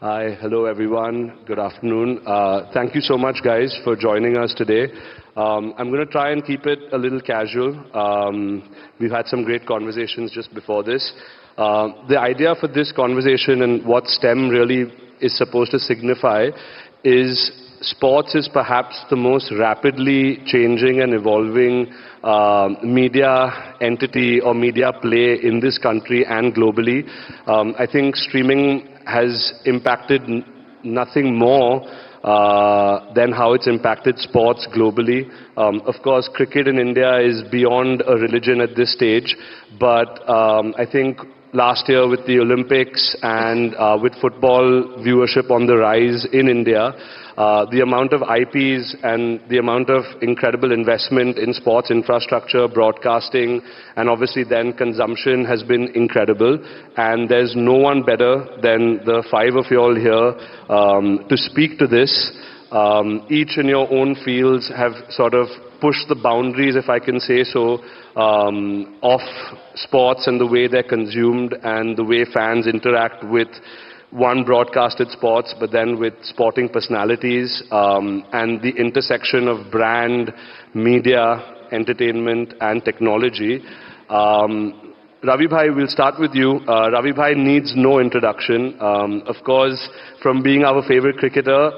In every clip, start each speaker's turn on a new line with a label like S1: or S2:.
S1: Hi, hello everyone. Good afternoon. Thank you so much, guys, for joining us today. I'm going to try and keep it a little casual. We've had some great conversations just before this. The idea for this conversation and what STEM really is supposed to signify is sports is perhaps the most rapidly changing and evolving media entity or media play in this country and globally. I think streaming has impacted nothing more than how it's impacted sports globally. Of course, cricket in India is beyond a religion at this stage, but I think last year with the Olympics and with football viewership on the rise in India, the amount of IPs and the amount of incredible investment in sports infrastructure, broadcasting, and obviously then consumption has been incredible. And there's no one better than the five of you all here to speak to this. Each in your own fields have sort of pushed the boundaries, if I can say so, of sports and the way they're consumed and the way fans interact with one, broadcasted sports, but then with sporting personalities and the intersection of brand, media, entertainment and technology. Ravi Bhai, we'll start with you. Ravi Bhai needs no introduction. Of course, from being our favorite cricketer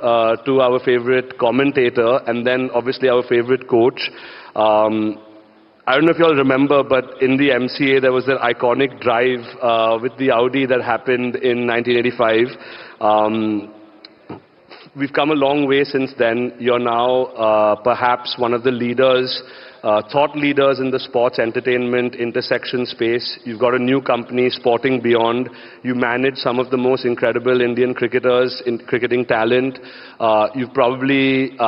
S1: to our favorite commentator and then obviously our favorite coach. I don't know if you all remember, but in the MCA there was that iconic drive with the Audi that happened in 1985. We've come a long way since then. You're now perhaps one of the leaders, thought leaders in the sports entertainment intersection space. You've got a new company, Sporting Beyond. You manage some of the most incredible Indian cricketers, in cricketing talent. You've probably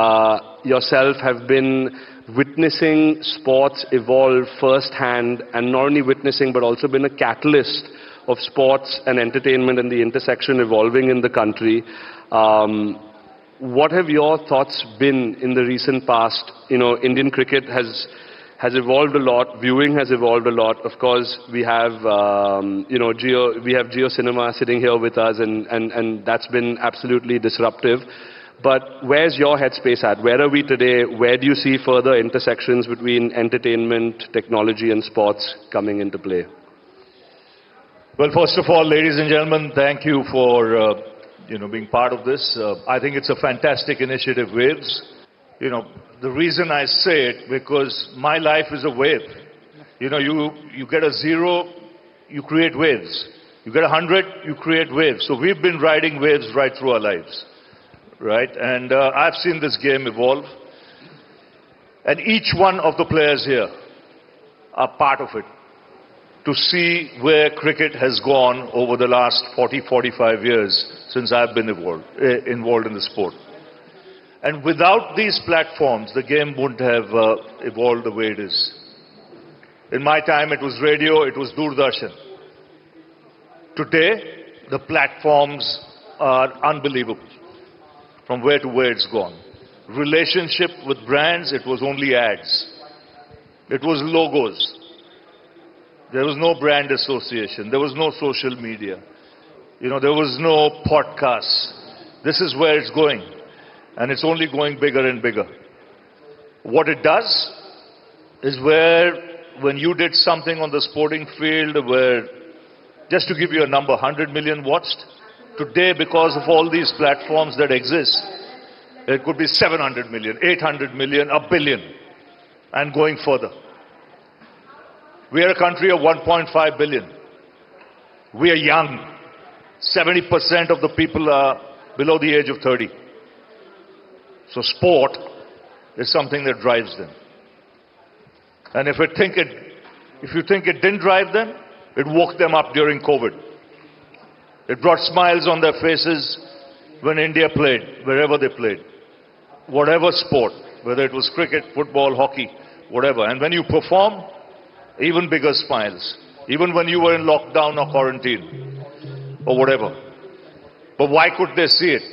S1: yourself have been witnessing sports evolve firsthand, and not only witnessing but also been a catalyst of sports and entertainment and the intersection evolving in the country. What have your thoughts been in the recent past? You know, Indian cricket has evolved a lot. Viewing has evolved a lot. Of course, we have Geo Cinema sitting here with us, and that's been absolutely disruptive. But where's your headspace at? Where are we today? Where do you see further intersections between entertainment, technology, and sports coming into play?
S2: Well, first of all, ladies and gentlemen, thank you for being part of this. I think it's a fantastic initiative, Waves. You know, the reason I say it, because my life is a wave. You know, you get a 0, you create waves. You get 100, you create waves. So we've been riding waves right through our lives. Right? And I've seen this game evolve. And each one of the players here are part of it. To see where cricket has gone over the last 40, 45 years since I've been involved in the sport. And without these platforms, the game wouldn't have evolved the way it is. In my time, it was radio, it was Doordarshan. Today, the platforms are unbelievable. From where to where it's gone. Relationship with brands, it was only ads. It was logos. There was no brand association. There was no social media. You know, there was no podcasts. This is where it's going. And it's only going bigger and bigger. What it does is when you did something on the sporting field where, just to give you a number, 100 million watched, today, because of all these platforms that exist, it could be 700 million, 800 million, a billion, and going further. We are a country of 1.5 billion. We are young. 70% of the people are below the age of 30. So sport is something that drives them. And if you think it didn't drive them, it woke them up during COVID. It brought smiles on their faces when India played, wherever they played. Whatever sport, whether it was cricket, football, hockey, whatever. And when you perform, even bigger smiles. Even when you were in lockdown or quarantine or whatever. But why could they see it?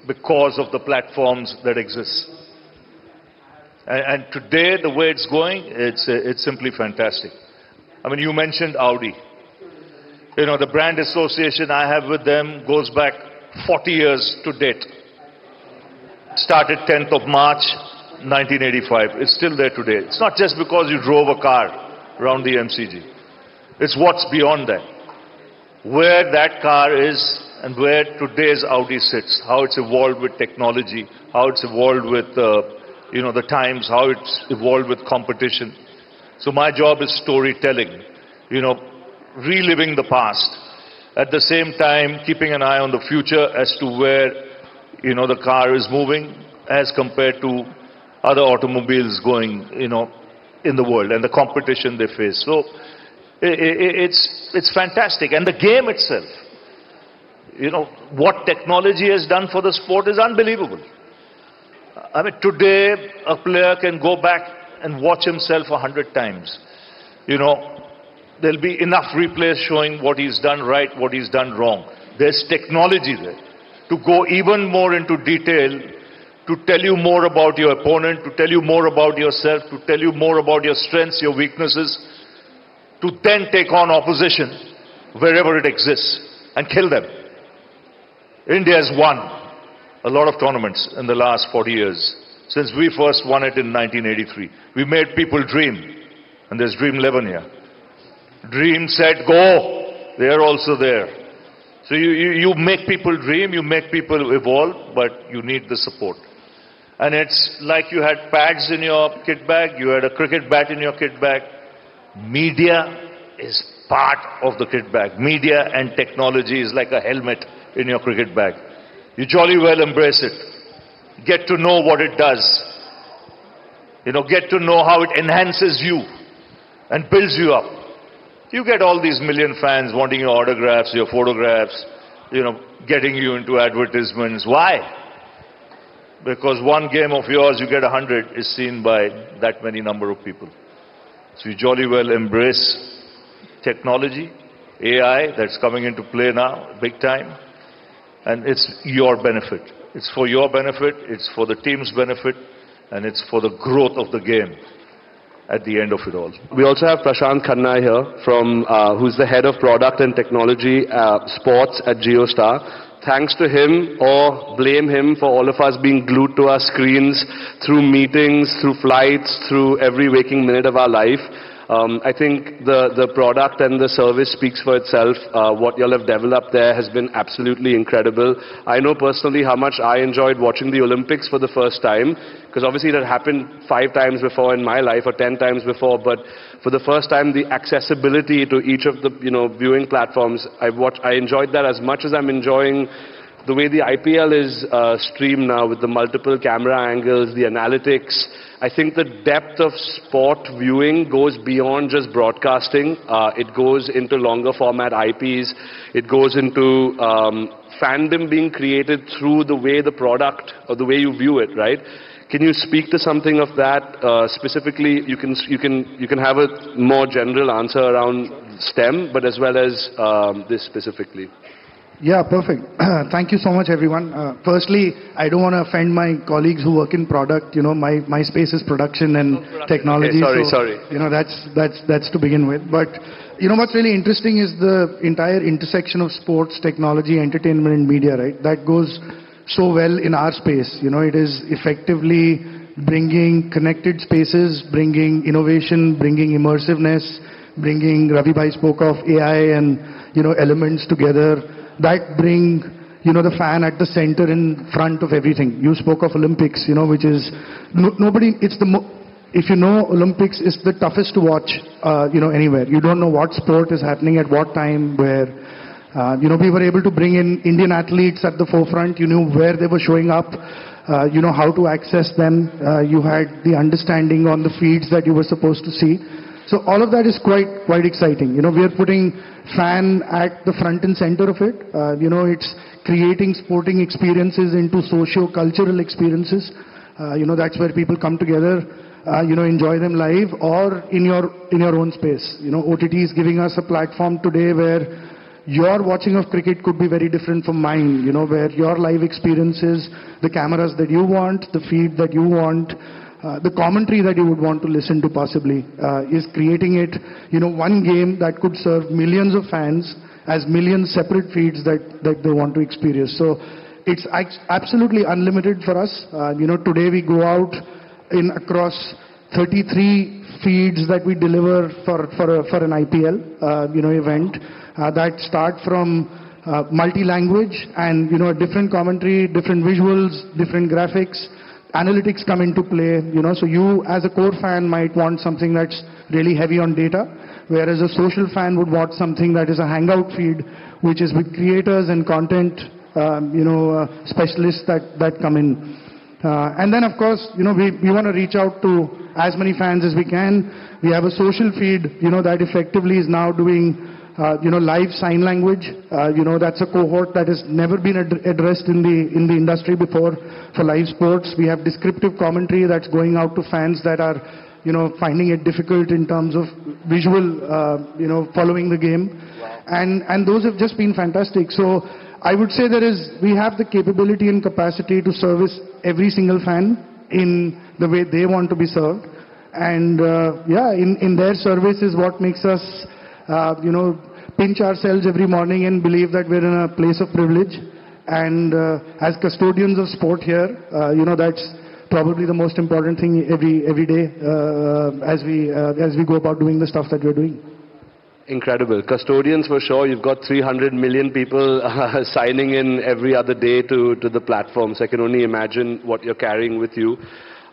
S2: Because of the platforms that exist. And today, the way it's going, it's simply fantastic. I mean, you mentioned Audi. You know, the brand association I have with them goes back 40 years to date. Started 10th of March 1985. It's still there today. It's not just because you drove a car around the MCG. It's what's beyond that. Where that car is and where today's Audi sits, how it's evolved with technology, how it's evolved with the times, how it's evolved with competition. So my job is storytelling, reliving the past. At the same time, keeping an eye on the future as to where, the car is moving as compared to other automobiles going, in the world and the competition they face. So it's fantastic. And the game itself, what technology has done for the sport is unbelievable. I mean, today a player can go back and watch himself 100 times. There'll be enough replays showing what he's done right, what he's done wrong. There's technology there to go even more into detail, to tell you more about your opponent, to tell you more about yourself, to tell you more about your strengths, your weaknesses, to then take on opposition wherever it exists and kill them. India has won a lot of tournaments in the last 40 years, since we first won it in 1983. We made people dream, and there's Dream 11 here. Dream, set, go. They are also there. So you make people dream, you make people evolve, but you need the support. And it's like you had pads in your kit bag, you had a cricket bat in your kit bag. Media is part of the kit bag. Media and technology is like a helmet in your cricket bag. You jolly well embrace it. Get to know what it does. Get to know how it enhances you and builds you up. You get all these million fans wanting your autographs, your photographs, getting you into advertisements. Why? Because one game of yours, you get 100, is seen by that many number of people. So you jolly well embrace technology, AI, that's coming into play now, big time. And it's your benefit. It's for your benefit, it's for the team's benefit, and it's for the growth of the game at the end of it all.
S1: We also have Prashant Khanna here, who's the head of product and technology sports at JioStar. Thanks to him, or blame him for all of us being glued to our screens through meetings, through flights, through every waking minute of our life. I think the product and the service speaks for itself. What y'all have developed there has been absolutely incredible. I know personally how much I enjoyed watching the Olympics for the first time, because obviously it had happened 5 times before in my life, or 10 times before, but for the first time the accessibility to each of the viewing platforms, I enjoyed that as much as I'm enjoying the way the IPL is streamed now, with the multiple camera angles, the analytics. I think the depth of sport viewing goes beyond just broadcasting. It goes into longer format IPs. It goes into fandom being created through the way the product, or the way you view it, right? Can you speak to something of that? Specifically, you can have a more general answer around STEM, but as well as this specifically.
S3: Yeah, perfect. Thank you so much, everyone. Firstly, I don't want to offend my colleagues who work in product. My space is production and technology.
S1: Okay,
S3: sorry. That's to begin with. But what's really interesting is the entire intersection of sports, technology, entertainment, and media. Right? That goes so well in our space. It is effectively bringing connected spaces, bringing innovation, bringing immersiveness, bringing Ravi Bhai spoke of AI and elements together that bring the fan at the center, in front of everything. You spoke of Olympics, which is nobody. If Olympics is the toughest to watch, anywhere. You don't know what sport is happening at what time, where. We were able to bring in Indian athletes at the forefront. You knew where they were showing up. How to access them. You had the understanding on the feeds that you were supposed to see. So all of that is quite exciting. We are putting fan at the front and center of it. It's creating sporting experiences into socio-cultural experiences. That's where people come together, enjoy them live or in your own space. OTT is giving us a platform today where your watching of cricket could be very different from mine. Where your live experiences, the cameras that you want, the feed that you want, the commentary that you would want to listen to possibly, is creating it, one game that could serve millions of fans as million separate feeds that they want to experience. So it's absolutely unlimited for us. Today we go out in across 33 feeds that we deliver for an IPL, event that start from multi-language and, a different commentary, different visuals, different graphics. Analytics come into play, so you as a core fan might want something that's really heavy on data, whereas a social fan would want something that is a hangout feed, which is with creators and content, specialists that come in. And then, of course, we want to reach out to as many fans as we can. We have a social feed, that effectively is now doing, live sign language. That's a cohort that has never been addressed in the industry before for live sports. We have descriptive commentary that's going out to fans that are, finding it difficult in terms of visual, following the game. Wow. And those have just been fantastic. So I would say we have the capability and capacity to service every single fan in the way they want to be served. And in their service is what makes us, pinch ourselves every morning and believe that we're in a place of privilege. And as custodians of sport here, that's probably the most important thing every day as we go about doing the stuff that we're doing.
S1: Incredible. Custodians for sure. You've got 300 million people signing in every other day to the platform. So I can only imagine what you're carrying with you.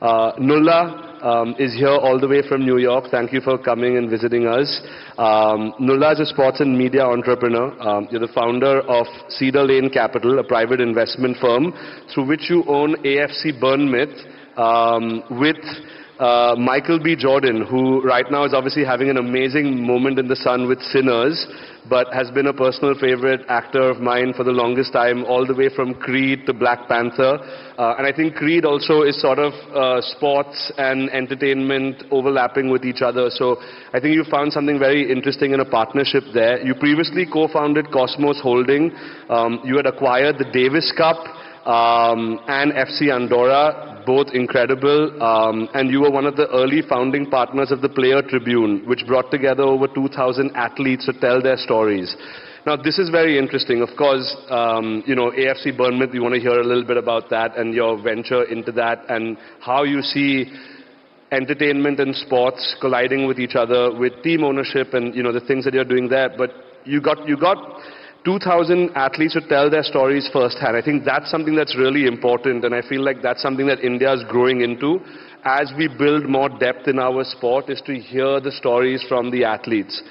S1: Nulla is here all the way from New York. Thank you for coming and visiting us. Nulla is a sports and media entrepreneur. You're the founder of Cedar Lane Capital, a private investment firm through which you own AFC Bournemouth with Michael B. Jordan, who right now is obviously having an amazing moment in the sun with Sinners, but has been a personal favorite actor of mine for the longest time, all the way from Creed to Black Panther. And I think Creed also is sort of sports and entertainment overlapping with each other. So I think you found something very interesting in a partnership there. You previously co-founded Cosmos Holding. You had acquired the Davis Cup and FC Andorra, both incredible, and you were one of the early founding partners of the Player Tribune, which brought together over 2,000 athletes to tell their stories. Now, this is very interesting. Of course, AFC Bournemouth, we want to hear a little bit about that and your venture into that and how you see entertainment and sports colliding with each other with team ownership and, the things that you're doing there. But you got 2,000 athletes to tell their stories firsthand. I think that's something that's really important, and I feel like that's something that India is growing into as we build more depth in our sport, is to hear the stories from the athletes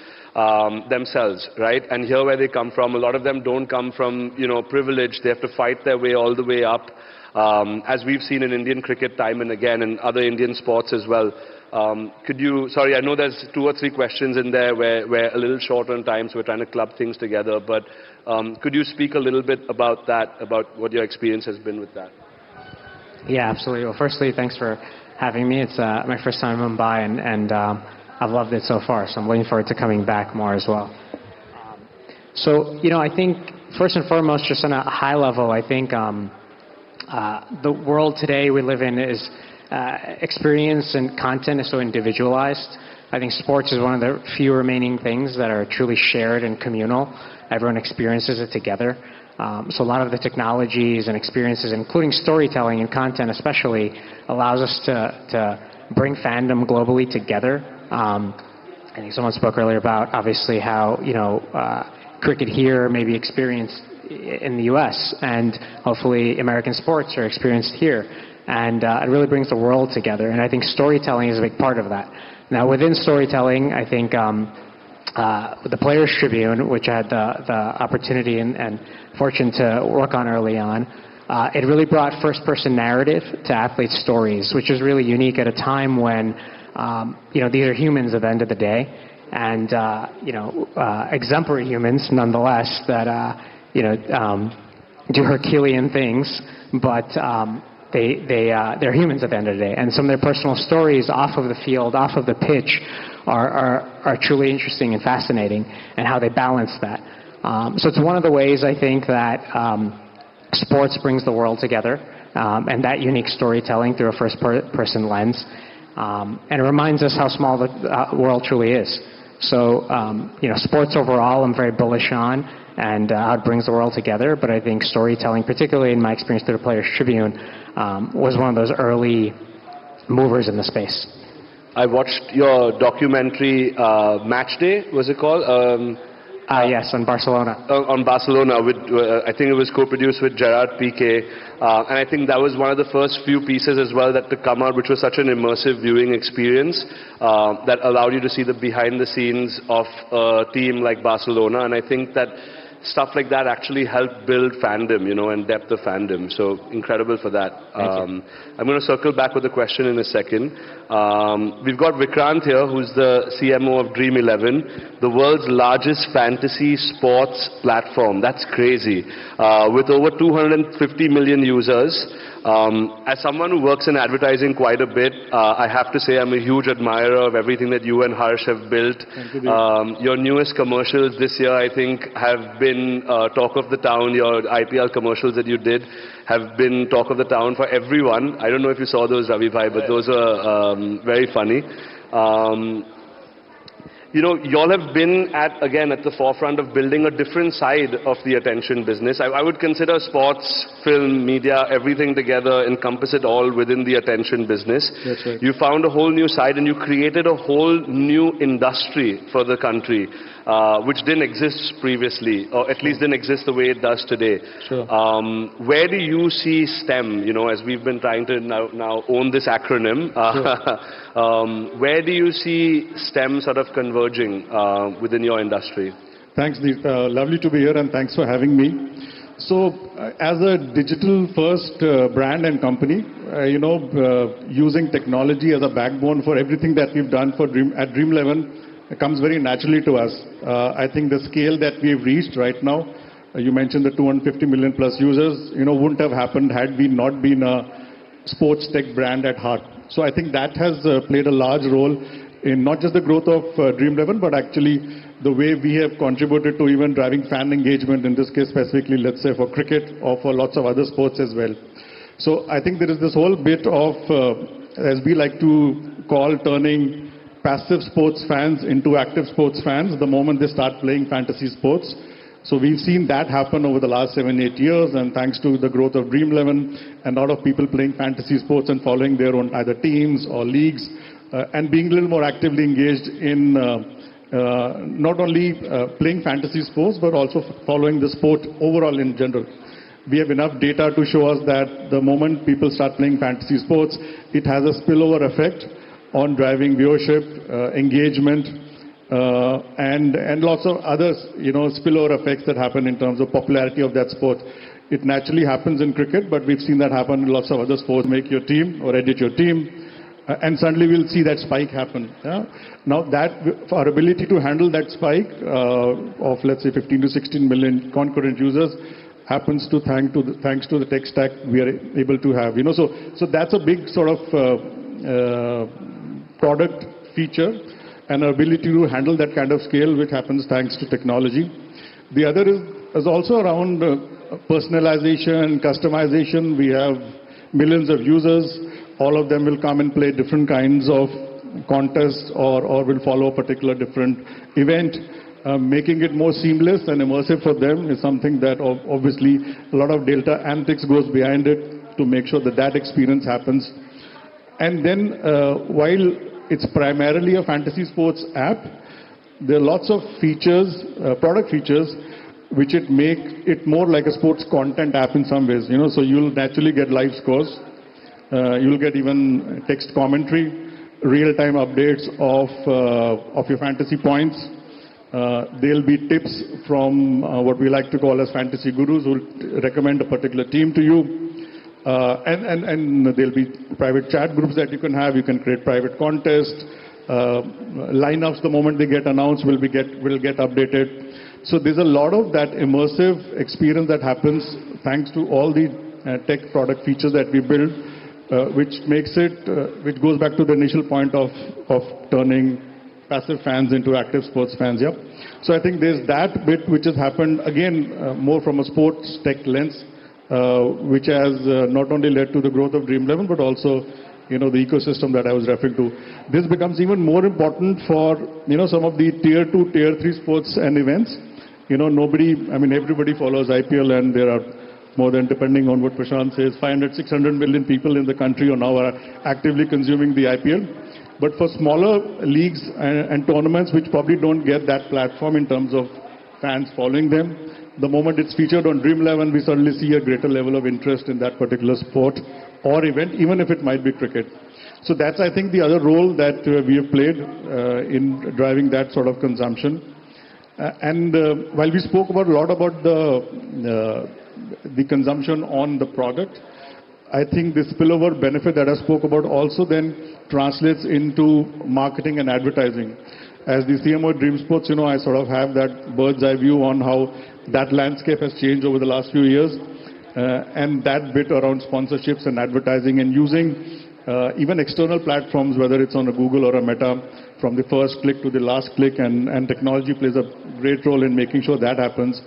S1: themselves, right? And hear where they come from. A lot of them don't come from, privilege. They have to fight their way all the way up, as we've seen in Indian cricket time and again, and other Indian sports as well. Sorry, I know there's 2 or 3 questions in there where we're a little short on time, so we're trying to club things together, but could you speak a little bit about that, about what your experience has been with that?
S4: Yeah, absolutely. Well, firstly, thanks for having me. It's my first time in Mumbai, and I've loved it so far, so I'm looking forward to coming back more as well. So, I think, first and foremost, just on a high level, I think the world today we live in is experience and content is so individualized. I think sports is one of the few remaining things that are truly shared and communal. Everyone experiences it together. So a lot of the technologies and experiences, including storytelling and content especially, allows us to bring fandom globally together. I think someone spoke earlier about obviously how cricket here may be experienced in the U.S. and hopefully American sports are experienced here. And it really brings the world together. And I think storytelling is a big part of that. Now, within storytelling, I think the Players Tribune, which I had the opportunity and fortune to work on early on, it really brought first-person narrative to athletes' stories, which is really unique at a time when, these are humans at the end of the day. And, exemplary humans, nonetheless, that, do Herculean things, but they're humans at the end of the day, and some of their personal stories off of the field, off of the pitch, are truly interesting and fascinating, and how they balance that. So it's one of the ways I think that sports brings the world together, and that unique storytelling through a first-person lens, and it reminds us how small the world truly is. So, sports overall, I'm very bullish on, and how it brings the world together. But I think storytelling, particularly in my experience through the Players Tribune, was one of those early movers in the space.
S1: I watched your documentary, Match Day, was it called?
S4: Yes, on Barcelona.
S1: On Barcelona, with I think it was co-produced with Gerard Piqué, and I think that was one of the first few pieces as well that to come out, which was such an immersive viewing experience that allowed you to see the behind the scenes of a team like Barcelona, and I think that stuff like that actually helped build fandom, and depth of fandom. So incredible for that. I'm going to circle back with a question in a second. We've got Vikrant here, who's the CMO of Dream 11, the world's largest fantasy sports platform. That's crazy. With over 250 million users. As someone who works in advertising quite a bit, I have to say I'm a huge admirer of everything that you and Harsh have built. Your newest commercials this year, I think, have been talk of the town. Your IPL commercials that you did have been talk of the town for everyone. I don't know if you saw those, Ravi Bhai, but those are very funny. Y'all have been again at the forefront of building a different side of the attention business. I would consider sports, film, media, everything together, encompass it all within the attention business.
S3: That's right.
S1: You found a whole new side and you created a whole new industry for the country, which didn't exist previously, or at least didn't exist the way it does today.
S3: Sure.
S1: Where do you see STEM, as we've been trying to now own this acronym,
S3: Sure.
S1: where do you see STEM sort of converging within your industry?
S5: Thanks, Deep. Lovely to be here, and thanks for having me. So, as a digital-first brand and company, using technology as a backbone for everything that we've done at Dream 11 comes very naturally to us. I think the scale that we've reached right now, you mentioned the 250 million plus users, wouldn't have happened had we not been a sports tech brand at heart. So I think that has played a large role in not just the growth of Dream 11, but actually the way we have contributed to even driving fan engagement, in this case specifically, let's say for cricket or for lots of other sports as well. So I think there is this whole bit of, as we like to call, turning passive sports fans into active sports fans the moment they start playing fantasy sports. So we've seen that happen over the last 7-8 years, and thanks to the growth of Dream 11 and a lot of people playing fantasy sports and following their own either teams or leagues, and being a little more actively engaged in not only playing fantasy sports, but also following the sport overall in general. We have enough data to show us that the moment people start playing fantasy sports, it has a spillover effect on driving viewership, engagement, and lots of other spillover effects that happen in terms of popularity of that sport. It naturally happens in cricket, but we've seen that happen in lots of other sports. Make your team or edit your team, and suddenly we'll see that spike happen. Yeah? Now that our ability to handle that spike of let's say 15 to 16 million concurrent users happens to thanks to the tech stack we are able to have. So that's a big sort of product feature, and our ability to handle that kind of scale, which happens thanks to technology. The other is also around personalization, customization. We have millions of users. All of them will come and play different kinds of contests or will follow a particular different event. Making it more seamless and immersive for them is something that obviously a lot of data analytics goes behind it to make sure that that experience happens. And then while it's primarily a fantasy sports app, there are lots of features, product features, which make it more like a sports content app in some ways. So you'll naturally get live scores. You'll get even text commentary, real-time updates of your fantasy points. There'll be tips from what we like to call as fantasy gurus who will recommend a particular team to you. And there'll be private chat groups that you can have. You can create private contests. Lineups, the moment they get announced, will get updated. So there's a lot of that immersive experience that happens thanks to all the tech product features that we build, which goes back to the initial point of turning passive fans into active sports fans. Yeah. So I think there's that bit which has happened again more from a sports tech lens, which has not only led to the growth of Dream 11, but also the ecosystem that I was referring to. This becomes even more important for some of the tier 2, tier 3 sports and events, everybody follows IPL, and there are more than, depending on what Prashant says, 500, 600 million people in the country now are actively consuming the IPL. But for smaller leagues and tournaments which probably don't get that platform in terms of fans following them, the moment it's featured on Dream 11, we suddenly see a greater level of interest in that particular sport or event, even if it might be cricket. So that's, I think, the other role that we have played in driving that sort of consumption. While we spoke a lot about the consumption on the product, I think the spillover benefit that I spoke about also then translates into marketing and advertising. As the CMO at Dream Sports, I sort of have that bird's eye view on how that landscape has changed over the last few years. And that bit around sponsorships and advertising and using even external platforms, whether it's on a Google or a Meta, from the first click to the last click, and technology plays a great role in making sure that happens.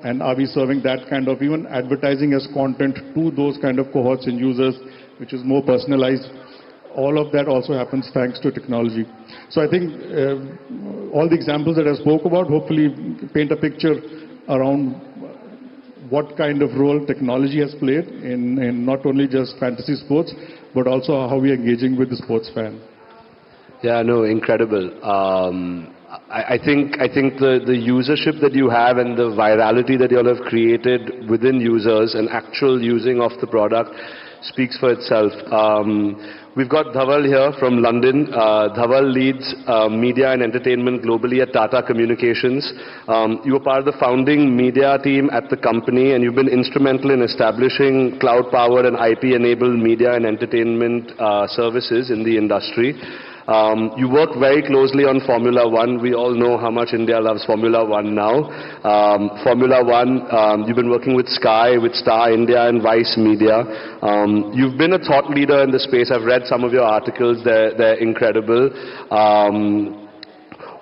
S5: And are we serving that kind of even advertising as content to those kind of cohorts and users, which is more personalized? All of that also happens thanks to technology. So I think all the examples that I spoke about hopefully paint a picture around what kind of role technology has played in not only just fantasy sports, but also how we are engaging with the sports fan.
S1: Yeah, no, incredible. I think the usership that you have and the virality that you all have created within users and actual using of the product speaks for itself. We've got Dhaval here from London. Dhaval leads media and entertainment globally at Tata Communications. You were part of the founding media team at the company, and you've been instrumental in establishing cloud-powered and IP-enabled media and entertainment services in the industry. You work very closely on Formula One. We all know how much India loves Formula One now. Formula One, you've been working with Sky, with Star India and Vice Media. You've been a thought leader in the space. I've read some of your articles. They're incredible.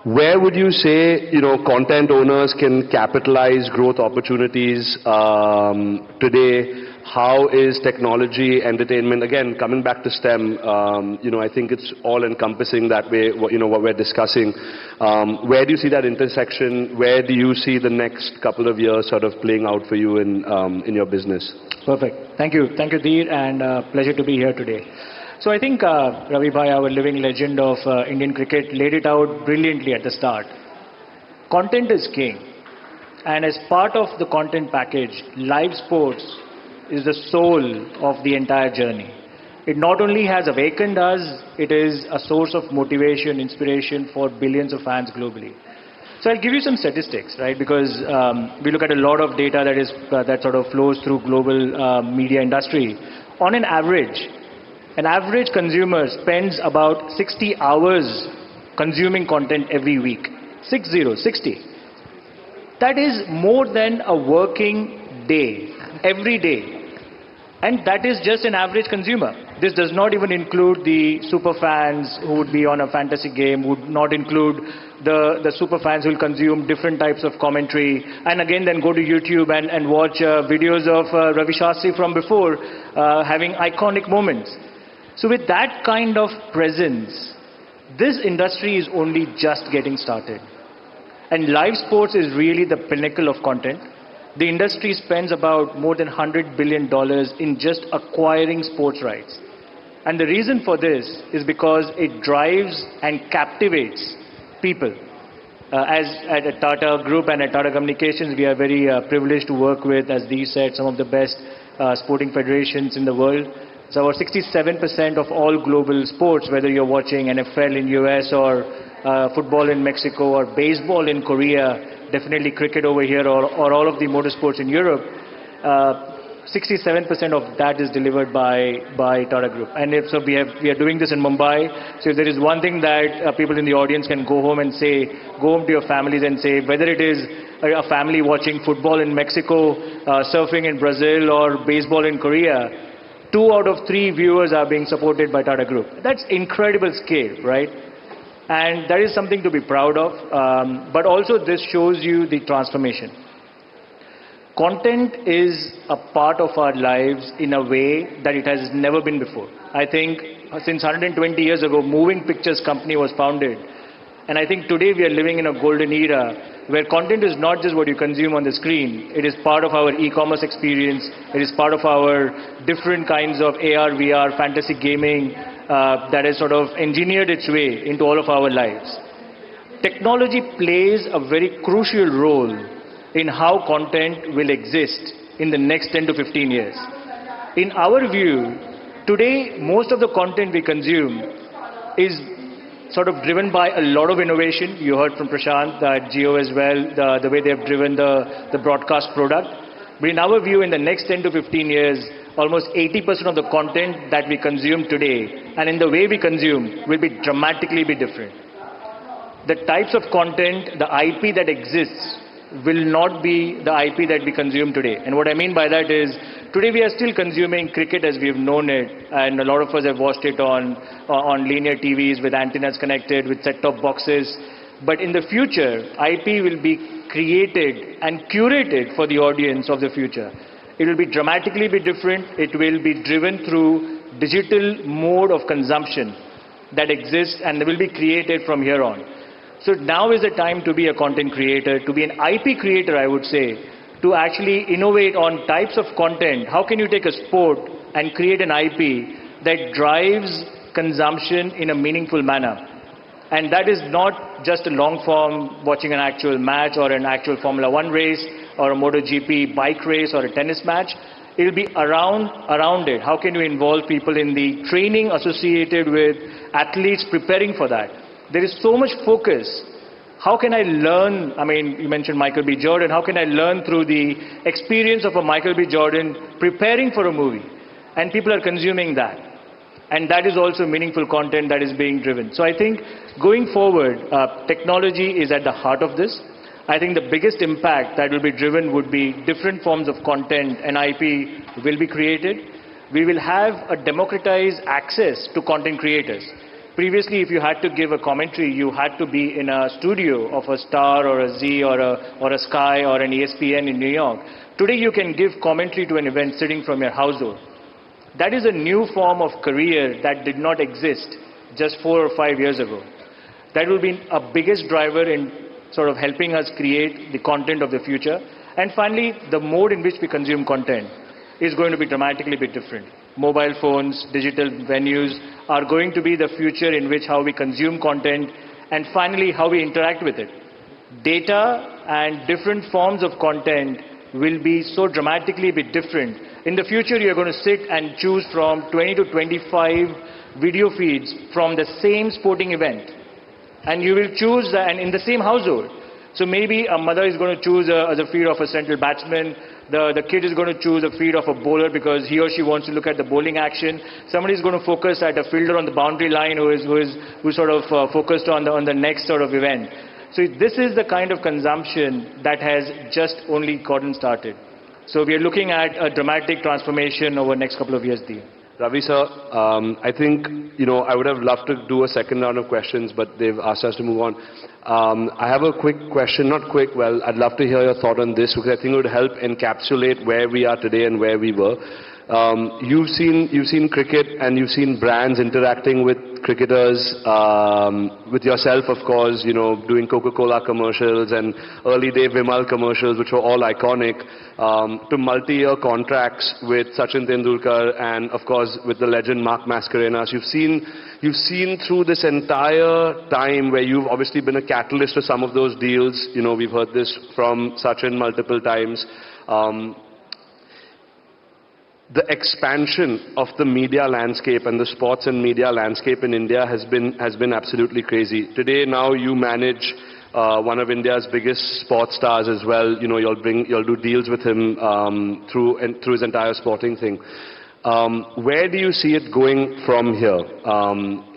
S1: Where would you say, content owners can capitalize growth opportunities today? How is technology, entertainment, again, coming back to STEM, I think it's all encompassing that way, what we're discussing. Where do you see that intersection? Where do you see the next couple of years sort of playing out for you in your business?
S6: Perfect. Thank you. Thank you, Dheer, and pleasure to be here today. So I think Ravi Bhai, our living legend of Indian cricket, laid it out brilliantly at the start. Content is king. And as part of the content package, live sports is the soul of the entire journey. It not only has awakened us, it is a source of motivation, inspiration for billions of fans globally. So I'll give you some statistics, right? Because we look at a lot of data that sort of flows through global media industry. On an average consumer spends about 60 hours consuming content every week. 60. That is more than a working day, every day. And that is just an average consumer. This does not even include the super fans who would be on a fantasy game, would not include the super fans who will consume different types of commentary, and again then go to YouTube and watch videos of Ravi Shastri from before, having iconic moments. So with that kind of presence, this industry is only just getting started. And live sports is really the pinnacle of content. The industry spends about more than $100 billion in just acquiring sports rights. And the reason for this is because it drives and captivates people. As at Tata Group and at Tata Communications, we are very privileged to work with, as Dee said, some of the best sporting federations in the world. So about 67% of all global sports, whether you're watching NFL in US or football in Mexico or baseball in Korea, definitely cricket over here, or all of the motorsports in Europe, 67% of that is delivered by Tata Group. And so we are doing this in Mumbai. So if there is one thing that people in the audience can go home to your families and say, whether it is a family watching football in Mexico, surfing in Brazil, or baseball in Korea, 2 out of 3 viewers are being supported by Tata Group. That's incredible scale, right? And that is something to be proud of. But also this shows you the transformation. Content is a part of our lives in a way that it has never been before. I think since 120 years ago, Moving Pictures Company was founded. And I think today we are living in a golden era where content is not just what you consume on the screen. It is part of our e-commerce experience. It is part of our different kinds of AR, VR, fantasy gaming that has sort of engineered its way into all of our lives. Technology plays a very crucial role in how content will exist in the next 10 to 15 years. In our view, today most of the content we consume is sort of driven by a lot of innovation. You heard from Prashant that Jio as well, the way they have driven the broadcast product. But in our view, in the next 10 to 15 years, almost 80% of the content that we consume today and in the way we consume will be dramatically different. The types of content, the IP that exists will not be the IP that we consume today. And what I mean by that is, today we are still consuming cricket as we have known it, and a lot of us have watched it on linear TVs with antennas connected, with set-top boxes. But in the future, IP will be created and curated for the audience of the future. It will be dramatically different. It will be driven through digital mode of consumption that exists and will be created from here on. So now is the time to be a content creator, to be an IP creator, I would say, to actually innovate on types of content. How can you take a sport and create an IP that drives consumption in a meaningful manner? And that is not just a long form watching an actual match or an actual Formula 1 race or a MotoGP bike race or a tennis match. It will be around it. How can you involve people in the training associated with athletes preparing for that? There is so much focus. How can I learn? I mean, you mentioned Michael B. Jordan. How can I learn through the experience of a Michael B. Jordan preparing for a movie? And people are consuming that. And that is also meaningful content that is being driven. So I think going forward, technology is at the heart of this. I think the biggest impact that will be driven would be different forms of content and IP will be created. We will have a democratized access to content creators. Previously, if you had to give a commentary, you had to be in a studio of a Star or a Z or a Sky or an ESPN in New York. Today, you can give commentary to an event sitting from your household. That is a new form of career that did not exist just 4 or 5 years ago. That will be a biggest driver in sort of helping us create the content of the future. And finally, the mode in which we consume content is going to be dramatically different. Mobile phones, digital venues are going to be the future in which how we consume content, and finally how we interact with it. Data and different forms of content will be so dramatically different. In the future, you're going to sit and choose from 20 to 25 video feeds from the same sporting event. And you will choose, and in the same household. So maybe a mother is going to choose a feed of a central batsman. The kid is going to choose a feed of a bowler because he or she wants to look at the bowling action. Somebody is going to focus at a fielder on the boundary line who is sort of focused on the next sort of event. So this is the kind of consumption that has just only gotten started. So we are looking at a dramatic transformation over the next couple of years, Dean.
S1: Ravi sir, I think, I would have loved to do a second round of questions, but they've asked us to move on. I have a quick question, not quick, well, I'd love to hear your thought on this because I think it would help encapsulate where we are today and where we were. You've seen cricket and you've seen brands interacting with cricketers, with yourself, of course, doing Coca-Cola commercials and early day Vimal commercials, which were all iconic, to multi-year contracts with Sachin Tendulkar and, of course, with the legend Mark Mascarenas. You've seen through this entire time where you've obviously been a catalyst to some of those deals. We've heard this from Sachin multiple times. The expansion of the media landscape and the sports and media landscape in India has been absolutely crazy. Today, now you manage one of India's biggest sports stars as well. You'll do deals with him through his entire sporting thing. Where do you see it going from here?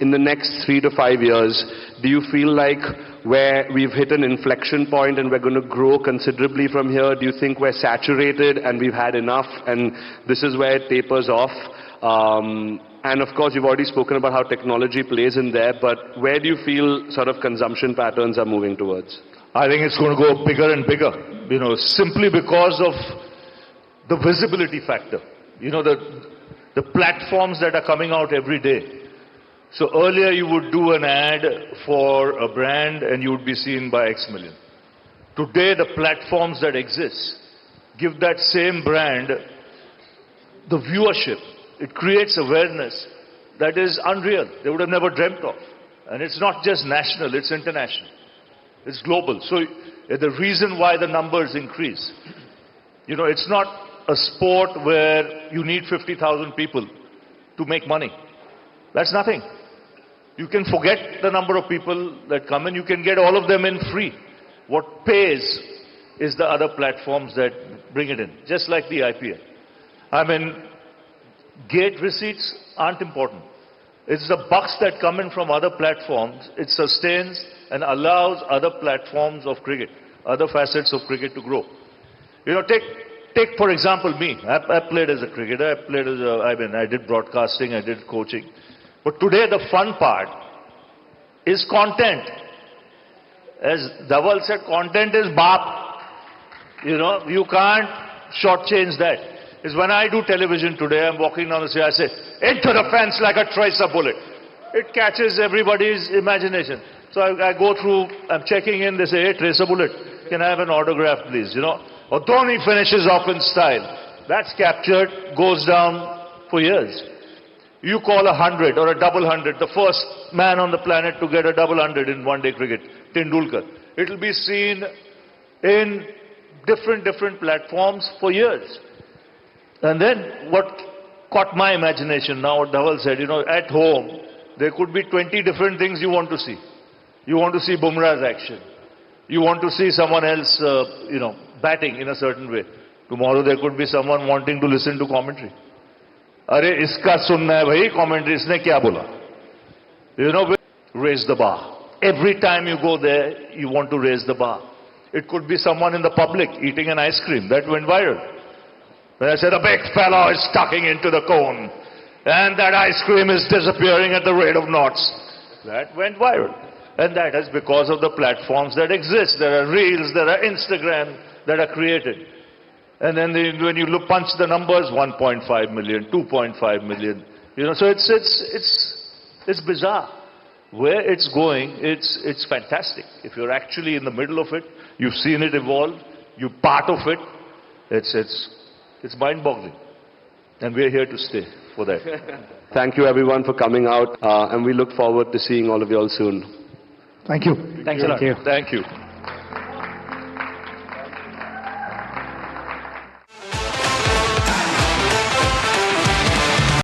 S1: In the next 3 to 5 years, do you feel like where we've hit an inflection point and we're going to grow considerably from here? Do you think we're saturated and we've had enough and this is where it tapers off? And of course, you've already spoken about how technology plays in there, but where do you feel sort of consumption patterns are moving towards?
S2: I think it's going to go bigger and bigger, simply because of the visibility factor. The platforms that are coming out every day. So earlier you would do an ad for a brand and you would be seen by X million. Today the platforms that exist give that same brand the viewership. It creates awareness that is unreal. They would have never dreamt of. And it's not just national, it's international. It's global. So the reason why the numbers increase, it's not a sport where you need 50,000 people to make money. That's nothing. You can forget the number of people that come in. You can get all of them in free. What pays is the other platforms that bring it in, just like the IPL. I mean, gate receipts aren't important. It's the bucks that come in from other platforms. It sustains and allows other platforms of cricket, other facets of cricket to grow. Take for example me. I played as a cricketer. I did broadcasting, I did coaching. But today the fun part is content. As Dhaval said, content is bap. You can't shortchange that. Is when I do television today, I'm walking down the street, I say, into the fence like a tracer bullet. It catches everybody's imagination. So I go through, I'm checking in, they say, hey, tracer bullet, can I have an autograph please? Or Dhoni finishes off in style. That's captured, goes down for years. You call 100 or a double 100, the first man on the planet to get a double 100 in one-day cricket, Tendulkar. It'll be seen in different platforms for years. And then what caught my imagination now, what Dhaval said, at home, there could be 20 different things you want to see. You want to see Bumrah's action. You want to see someone else, batting in a certain way. Tomorrow there could be someone wanting to listen to commentary. Are iska sunna hai bhai, commentary, isne kya bola? Raise the bar. Every time you go there, you want to raise the bar. It could be someone in the public eating an ice cream. That went viral. When I said a big fellow is tucking into the cone and that ice cream is disappearing at the rate of knots. That went viral. And that is because of the platforms that exist. There are reels, there are Instagram that are created. And then when you punch the numbers, 1.5 million, 2.5 million. So it's bizarre. Where it's going, it's fantastic. If you're actually in the middle of it, you've seen it evolve, you're part of it, it's mind-boggling. And we're here to stay for that.
S1: Thank you everyone for coming out, and we look forward to seeing all of you all soon.
S3: Thank you.
S6: Thanks a lot.
S2: Thank you.